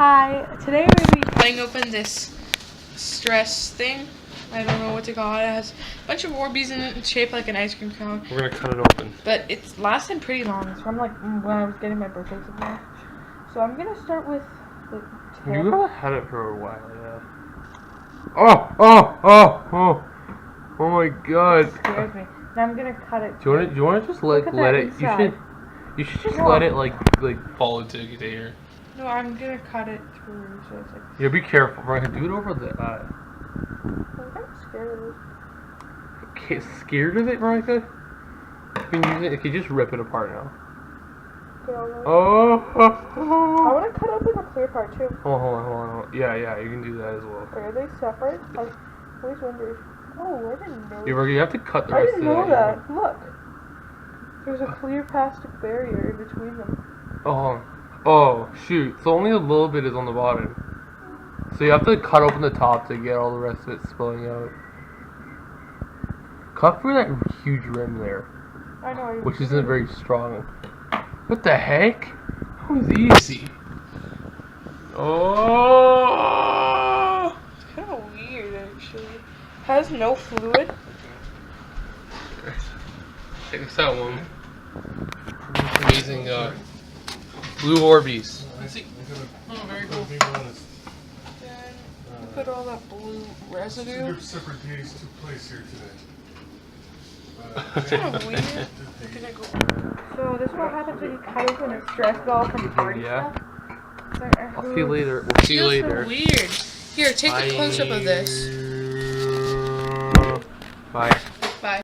Hi, today we're going to be cutting open this stress thing. I don't know what to call it. It has a bunch of Orbeez in it. It's shaped like an ice cream cone. We're going to cut it open. But it's lasted pretty long. It's from like when I was getting my birthday supply. So I'm going to start with the tip. You have had it for a while, yeah. Oh my god. It scares me. Now I'm going to cut it. Do you want to just let it? You should just let it like fall into the container. No, I'm gonna cut it through, so it's like... Yeah, be careful, Veronica. Do it over the... I'm kind of scared of it. Scared of it, Veronica? You can use it. You can just rip it apart now. Oh! I want to cut open the clear part, too. Hold on. Yeah, you can do that as well. Are they separate? I always wondered. Oh, I didn't know. You have to cut the rest of it. I didn't know that. Look. There's a clear plastic barrier in between them. Oh, shoot. So only a little bit is on the bottom. So you have to cut open the top to get all the rest of it spilling out. Cut through that huge rim there. I know. Which isn't very strong. What the heck? That was easy. Oh! It's kind of weird, actually. It has no fluid. Check this out, one. Amazing, blue Orbeez. Let's see. Oh, very cool. Then look at all that blue residue. Two separate days took place here today. It's kind of weird. So this is what happens when you cut open a stress ball from party stuff. I'll see you later. We'll see you later. So weird. Here, take a close-up of this. Bye.